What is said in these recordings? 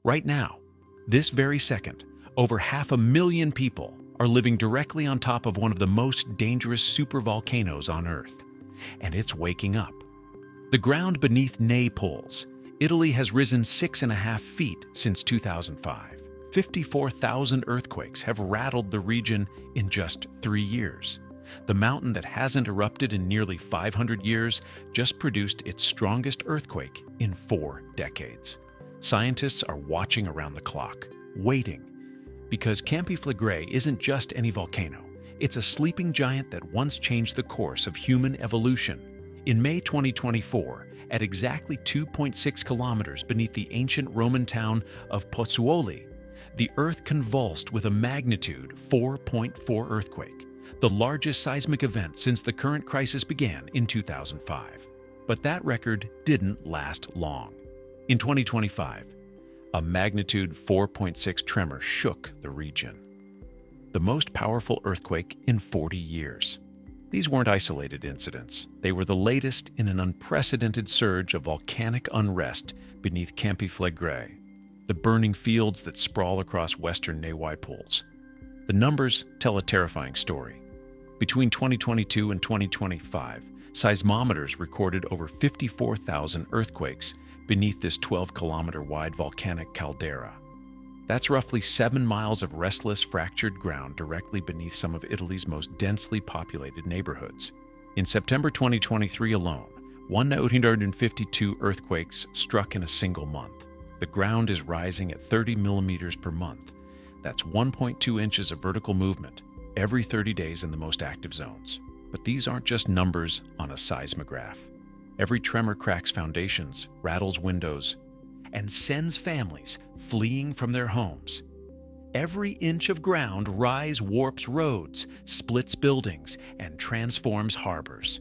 Right now, this very second, over 500,000 people are living directly on top of one of the most dangerous supervolcanoes on Earth, and it's waking up. The ground beneath Naples, Italy, has risen 6.5 feet since 2005. 54,000 earthquakes have rattled the region in just 3 years. The mountain that hasn't erupted in nearly 500 years just produced its strongest earthquake in 4 decades. Scientists are watching around the clock, waiting, because Campi Flegrei isn't just any volcano. It's a sleeping giant that once changed the course of human evolution. In May 2024, at exactly 2.6 kilometers beneath the ancient Roman town of Pozzuoli, the Earth convulsed with a magnitude 4.4 earthquake, the largest seismic event since the current crisis began in 2005. But that record didn't last long. In 2025, a magnitude 4.6 tremor shook the region, the most powerful earthquake in 40 years. These weren't isolated incidents. They were the latest in an unprecedented surge of volcanic unrest beneath Campi Flegrei, the burning fields that sprawl across western Naples. The numbers tell a terrifying story. Between 2022 and 2025, seismometers recorded over 54,000 earthquakes beneath this 12-kilometer-wide volcanic caldera. That's roughly 7 miles of restless, fractured ground directly beneath some of Italy's most densely populated neighborhoods. In September 2023 alone, 152 earthquakes struck in a single month. The ground is rising at 30 millimeters per month. That's 1.2 inches of vertical movement every 30 days in the most active zones. But these aren't just numbers on a seismograph. Every tremor cracks foundations, rattles windows, and sends families fleeing from their homes. Every inch of ground rise warps roads, splits buildings, and transforms harbors.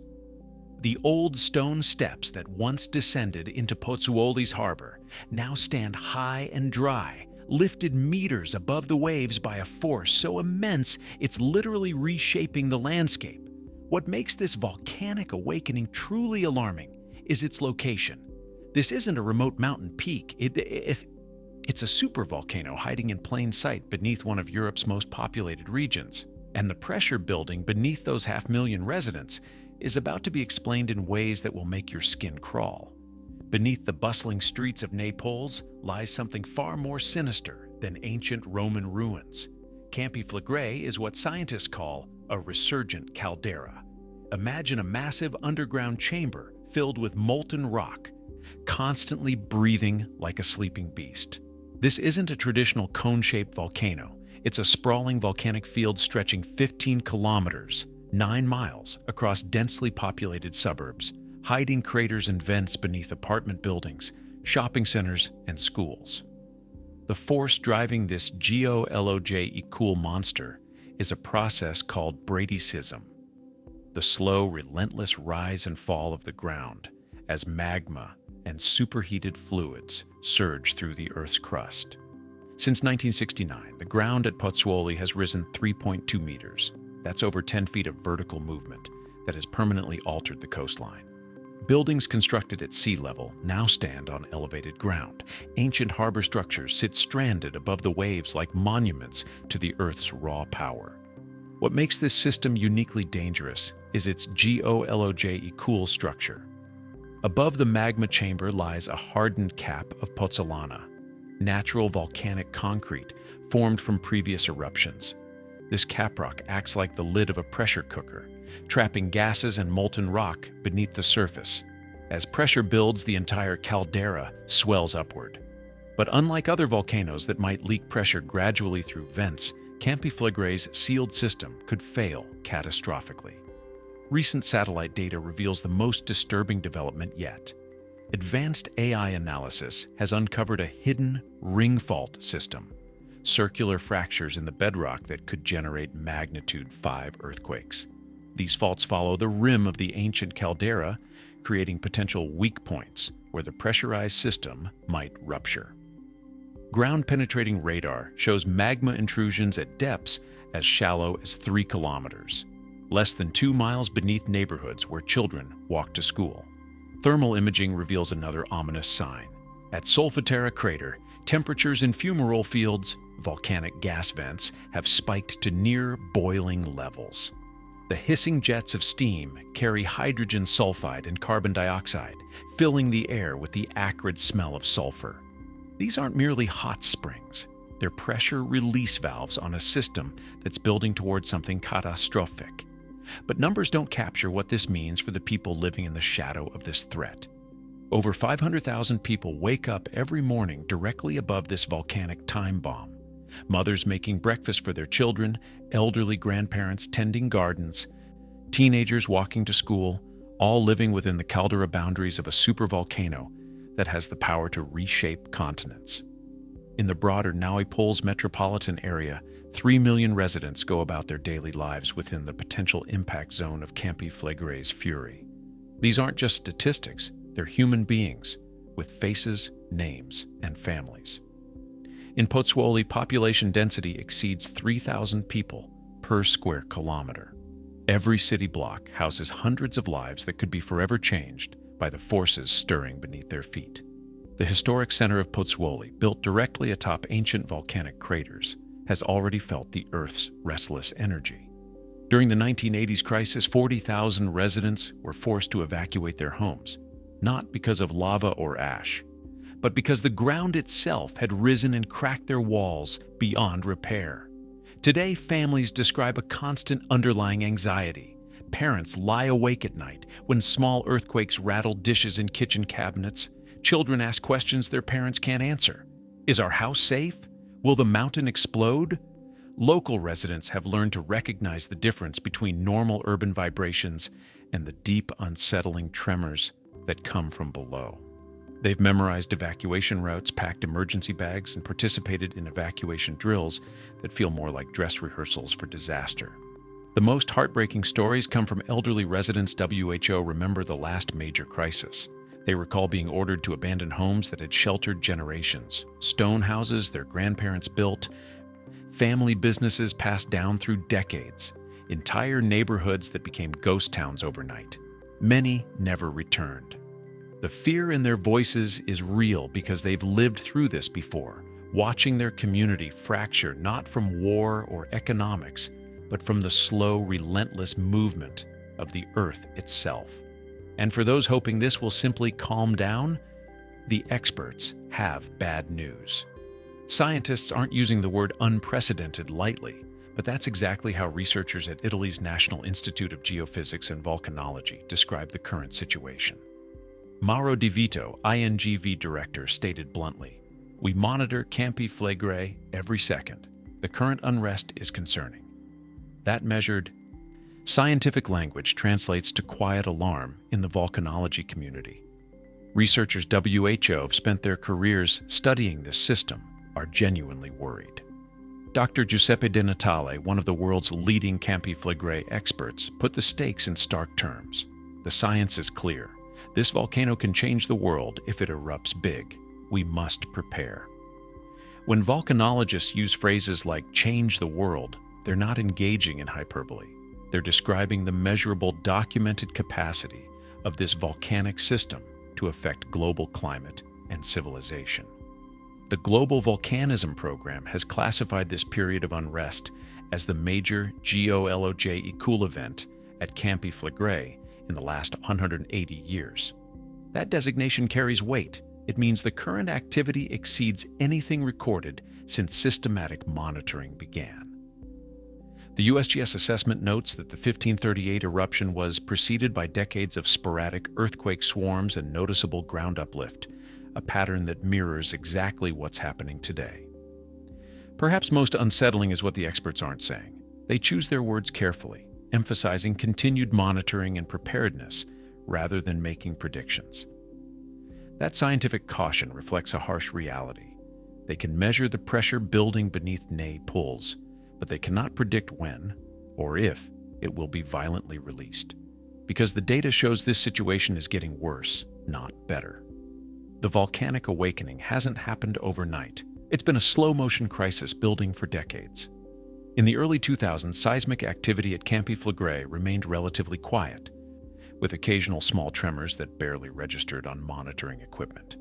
The old stone steps that once descended into Pozzuoli's harbor now stand high and dry, lifted meters above the waves by a force so immense it's literally reshaping the landscape. What makes this volcanic awakening truly alarming is its location. This isn't a remote mountain peak. It's a supervolcano hiding in plain sight beneath one of Europe's most populated regions. And the pressure building beneath those 500,000 residents is about to be explained in ways that will make your skin crawl. Beneath the bustling streets of Naples lies something far more sinister than ancient Roman ruins. Campi Flegrei is what scientists call a resurgent caldera. Imagine a massive underground chamber filled with molten rock, constantly breathing like a sleeping beast. This isn't a traditional cone-shaped volcano. It's a sprawling volcanic field stretching 15 kilometers, 9 miles, across densely populated suburbs, hiding craters and vents beneath apartment buildings, shopping centers, and schools. The force driving this geological monster is a process called bradyseism, the slow, relentless rise and fall of the ground as magma and superheated fluids surge through the Earth's crust. Since 1969, the ground at Pozzuoli has risen 3.2 meters. That's over 10 feet of vertical movement that has permanently altered the coastline. Buildings constructed at sea level now stand on elevated ground. Ancient harbor structures sit stranded above the waves like monuments to the Earth's raw power. What makes this system uniquely dangerous is its geological structure. Above the magma chamber lies a hardened cap of pozzolana, natural volcanic concrete formed from previous eruptions. This caprock acts like the lid of a pressure cooker, trapping gases and molten rock beneath the surface. As pressure builds, the entire caldera swells upward. But unlike other volcanoes that might leak pressure gradually through vents, Campi Flegrei's sealed system could fail catastrophically. Recent satellite data reveals the most disturbing development yet. Advanced AI analysis has uncovered a hidden ring fault system, circular fractures in the bedrock that could generate magnitude 5 earthquakes. These faults follow the rim of the ancient caldera, creating potential weak points where the pressurized system might rupture. Ground-penetrating radar shows magma intrusions at depths as shallow as 3 kilometers, less than 2 miles beneath neighborhoods where children walk to school. Thermal imaging reveals another ominous sign. At Solfatara crater, Temperatures in fumarole fields, volcanic gas vents, have spiked to near boiling levels. The hissing jets of steam carry hydrogen sulfide and carbon dioxide, filling the air with the acrid smell of sulfur. These aren't merely hot springs. They're pressure release valves on a system that's building towards something catastrophic. But numbers don't capture what this means for the people living in the shadow of this threat. Over 500,000 people wake up every morning directly above this volcanic time bomb. Mothers making breakfast for their children, elderly grandparents tending gardens, teenagers walking to school, all living within the caldera boundaries of a supervolcano that has the power to reshape continents. In the broader Naples metropolitan area, 3 million residents go about their daily lives within the potential impact zone of Campi Flegrei's fury. These aren't just statistics, they're human beings with faces, names, and families. In Pozzuoli, population density exceeds 3,000 people per square kilometer. Every city block houses hundreds of lives that could be forever changed by the forces stirring beneath their feet. The historic center of Pozzuoli, built directly atop ancient volcanic craters, has already felt the Earth's restless energy. During the 1980s crisis, 40,000 residents were forced to evacuate their homes, not because of lava or ash, but because the ground itself had risen and cracked their walls beyond repair. Today, families describe a constant underlying anxiety. Parents lie awake at night when small earthquakes rattle dishes in kitchen cabinets. Children ask questions their parents can't answer. Is our house safe? Will the mountain explode? Local residents have learned to recognize the difference between normal urban vibrations and the deep, unsettling tremors that come from below. They've memorized evacuation routes, packed emergency bags, and participated in evacuation drills that feel more like dress rehearsals for disaster. The most heartbreaking stories come from elderly residents. WHO remember the last major crisis. They recall being ordered to abandon homes that had sheltered generations, stone houses their grandparents built, family businesses passed down through decades, entire neighborhoods that became ghost towns overnight. Many never returned. The fear in their voices is real because they've lived through this before, watching their community fracture not from war or economics, but from the slow, relentless movement of the earth itself. And for those hoping this will simply calm down, the experts have bad news. Scientists aren't using the word unprecedented lightly, but that's exactly how researchers at Italy's National Institute of Geophysics and Volcanology describe the current situation. Mauro Di Vito, INGV director, stated bluntly, "We monitor Campi Flegrei every second. The current unrest is concerning." That measured scientific language translates to quiet alarm in the volcanology community. Researchers WHO have spent their careers studying this system, are genuinely worried. Dr. Giuseppe De Natale, one of the world's leading Campi Flegrei experts, put the stakes in stark terms. The science is clear. This volcano can change the world if it erupts big. We must prepare. When volcanologists use phrases like change the world, they're not engaging in hyperbole. They're describing the measurable, documented capacity of this volcanic system to affect global climate and civilization. The Global Volcanism Program has classified this period of unrest as the major geological event at Campi Flegrei in the last 180 years. That designation carries weight. It means the current activity exceeds anything recorded since systematic monitoring began. The USGS assessment notes that the 1538 eruption was preceded by decades of sporadic earthquake swarms and noticeable ground uplift, a pattern that mirrors exactly what's happening today. Perhaps most unsettling is what the experts aren't saying. They choose their words carefully, emphasizing continued monitoring and preparedness rather than making predictions. That scientific caution reflects a harsh reality. They can measure the pressure building beneath Naples, but they cannot predict when or if it will be violently released, because the data shows this situation is getting worse, not better. The volcanic awakening hasn't happened overnight. It's been a slow-motion crisis building for decades. In the early 2000s, seismic activity at Campi Flegrei remained relatively quiet, with occasional small tremors that barely registered on monitoring equipment.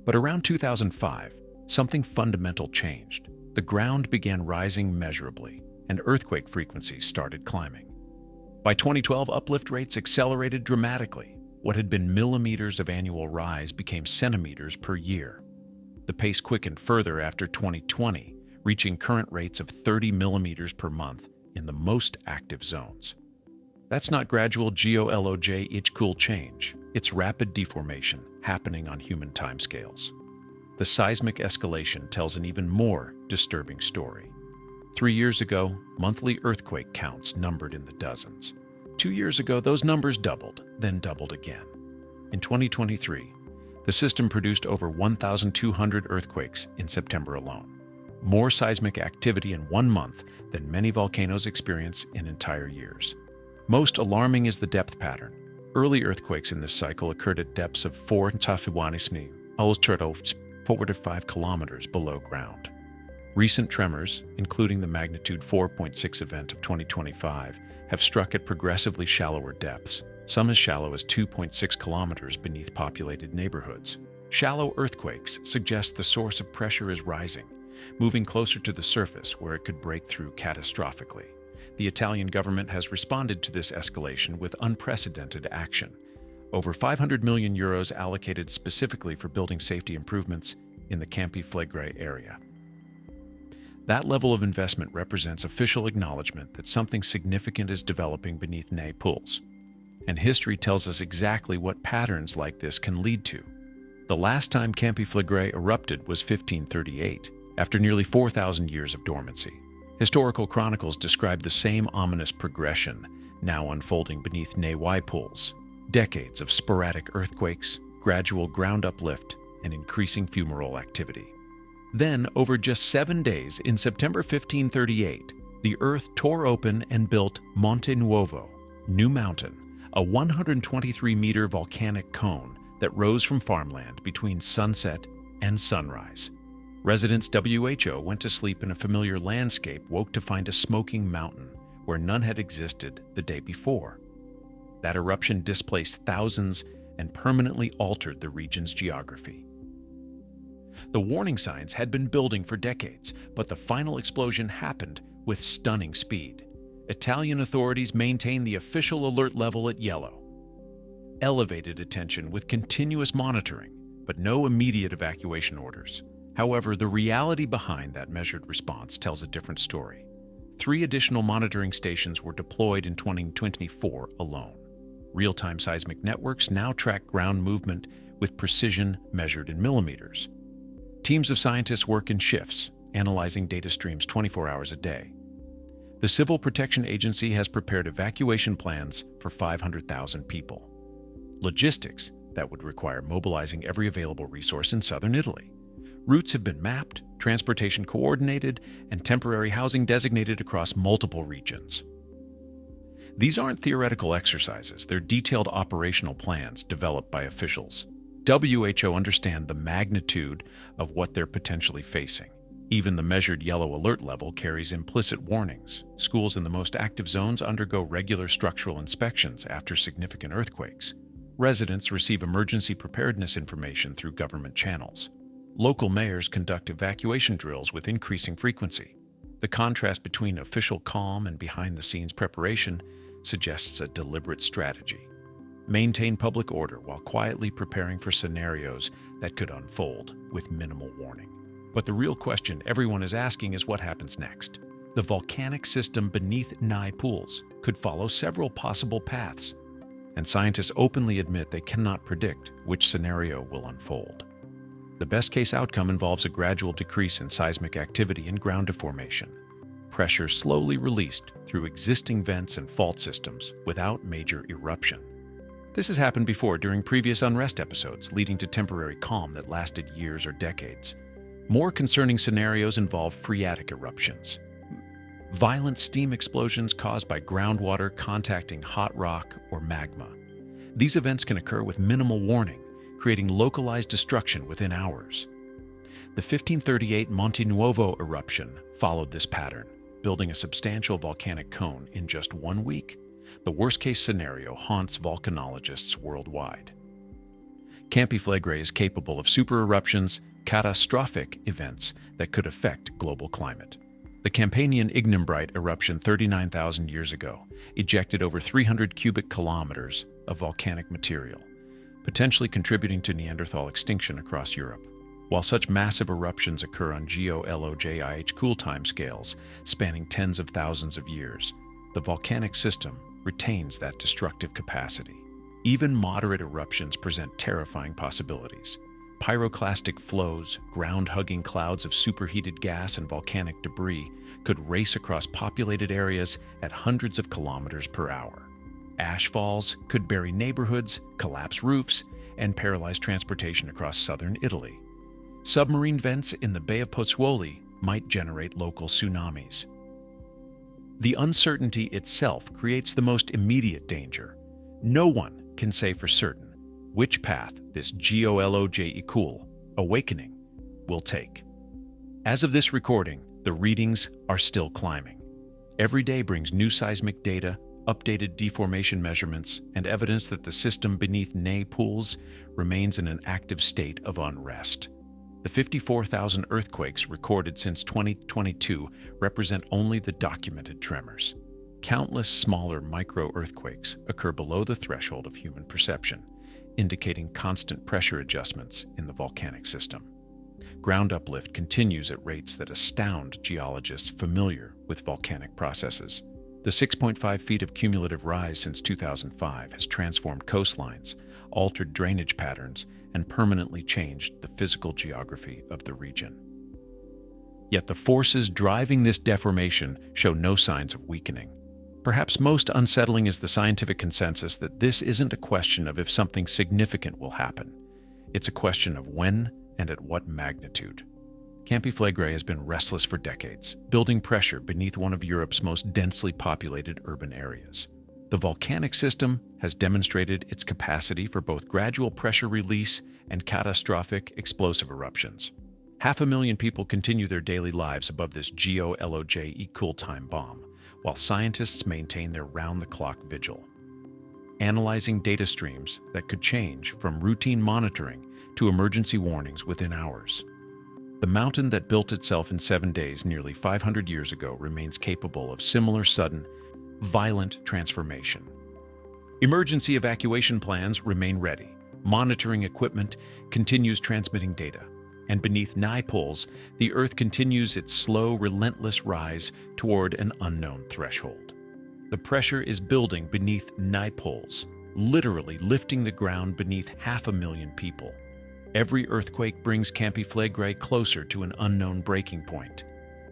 But around 2005, something fundamental changed. The ground began rising measurably, and earthquake frequencies started climbing. By 2012, uplift rates accelerated dramatically. What had been millimeters of annual rise became centimeters per year. The pace quickened further after 2020, reaching current rates of 30 millimeters per month in the most active zones. That's not gradual geological change. It's rapid deformation happening on human timescales. The seismic escalation tells an even more disturbing story. 3 years ago, monthly earthquake counts numbered in the dozens. 2 years ago, those numbers doubled, then doubled again. In 2023, the system produced over 1,200 earthquakes in September alone. More seismic activity in 1 month than many volcanoes experience in entire years. Most alarming is the depth pattern. Early earthquakes in this cycle occurred at depths of 4 to 5 kilometers below ground. Recent tremors, including the magnitude 4.6 event of 2025, have struck at progressively shallower depths, some as shallow as 2.6 kilometers beneath populated neighborhoods. Shallow earthquakes suggest the source of pressure is rising, moving closer to the surface where it could break through catastrophically. The Italian government has responded to this escalation with unprecedented action. Over 500 million euros allocated specifically for building safety improvements in the Campi Flegrei area. That level of investment represents official acknowledgement that something significant is developing beneath Naples. And history tells us exactly what patterns like this can lead to. The last time Campi Flegrei erupted was 1538, after nearly 4,000 years of dormancy. Historical chronicles describe the same ominous progression, now unfolding beneath Naples. Decades of sporadic earthquakes, gradual ground uplift, and increasing fumarole activity. Then, over just 7 days, in September 1538, the earth tore open and built Monte Nuovo, New Mountain, a 123-meter volcanic cone that rose from farmland between sunset and sunrise. Residents WHO went to sleep in a familiar landscape, woke to find a smoking mountain where none had existed the day before. That eruption displaced thousands and permanently altered the region's geography. The warning signs had been building for decades, but the final explosion happened with stunning speed. Italian authorities maintained the official alert level at yellow. Elevated attention with continuous monitoring, but no immediate evacuation orders. However, the reality behind that measured response tells a different story. 3 additional monitoring stations were deployed in 2024 alone. Real-time seismic networks now track ground movement with precision measured in millimeters. Teams of scientists work in shifts, analyzing data streams 24 hours a day. The Civil Protection Agency has prepared evacuation plans for 500,000 people. Logistics that would require mobilizing every available resource in southern Italy. Routes have been mapped, transportation coordinated, and temporary housing designated across multiple regions. These aren't theoretical exercises, they're detailed operational plans developed by officials. WHO understand the magnitude of what they're potentially facing. Even the measured yellow alert level carries implicit warnings. Schools in the most active zones undergo regular structural inspections after significant earthquakes. Residents receive emergency preparedness information through government channels. Local mayors conduct evacuation drills with increasing frequency. The contrast between official calm and behind-the-scenes preparation suggests a deliberate strategy. Maintain public order while quietly preparing for scenarios that could unfold with minimal warning. But the real question everyone is asking is what happens next. The volcanic system beneath Naples could follow several possible paths, and scientists openly admit they cannot predict which scenario will unfold. The best-case outcome involves a gradual decrease in seismic activity and ground deformation. Pressure slowly released through existing vents and fault systems without major eruption. This has happened before during previous unrest episodes, leading to temporary calm that lasted years or decades. More concerning scenarios involve phreatic eruptions, violent steam explosions caused by groundwater contacting hot rock or magma. These events can occur with minimal warning, creating localized destruction within hours. The 1538 Monte Nuovo eruption followed this pattern, building a substantial volcanic cone in just 1 week. The worst-case scenario haunts volcanologists worldwide. Campi Flegrei is capable of super eruptions, catastrophic events that could affect global climate. The Campanian ignimbrite eruption 39,000 years ago ejected over 300 cubic kilometers of volcanic material, potentially contributing to Neanderthal extinction across Europe. While such massive eruptions occur on geological cool timescales spanning tens of thousands of years, the volcanic system retains that destructive capacity. Even moderate eruptions present terrifying possibilities. Pyroclastic flows, ground-hugging clouds of superheated gas and volcanic debris could race across populated areas at hundreds of kilometers per hour. Ash falls could bury neighborhoods, collapse roofs, and paralyze transportation across southern Italy. Submarine vents in the Bay of Pozzuoli might generate local tsunamis. The uncertainty itself creates the most immediate danger. No one can say for certain which path this geological awakening will take. As of this recording, the readings are still climbing. Every day brings new seismic data, updated deformation measurements, and evidence that the system beneath Naples remains in an active state of unrest. The 54,000 earthquakes recorded since 2022 represent only the documented tremors. Countless smaller micro-earthquakes occur below the threshold of human perception, indicating constant pressure adjustments in the volcanic system. Ground uplift continues at rates that astound geologists familiar with volcanic processes. The 6.5 feet of cumulative rise since 2005 has transformed coastlines, altered drainage patterns, and permanently changed the physical geography of the region. Yet the forces driving this deformation show no signs of weakening. Perhaps most unsettling is the scientific consensus that this isn't a question of if something significant will happen. It's a question of when and at what magnitude. Campi Flegrei has been restless for decades, building pressure beneath one of Europe's most densely populated urban areas. The volcanic system has demonstrated its capacity for both gradual pressure release and catastrophic explosive eruptions. 500,000 people continue their daily lives above this geological time bomb, while scientists maintain their round-the-clock vigil, analyzing data streams that could change from routine monitoring to emergency warnings within hours. The mountain that built itself in 7 days nearly 500 years ago remains capable of similar sudden, violent transformation. Emergency evacuation plans remain ready. Monitoring equipment continues transmitting data. And beneath Naples, the Earth continues its slow, relentless rise toward an unknown threshold. The pressure is building beneath Naples, literally lifting the ground beneath 500,000 people. Every earthquake brings Campi Flegrei closer to an unknown breaking point.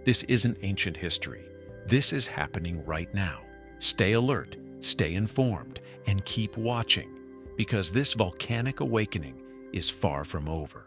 This isn't ancient history. This is happening right now. Stay alert, stay informed, and keep watching, because this volcanic awakening is far from over.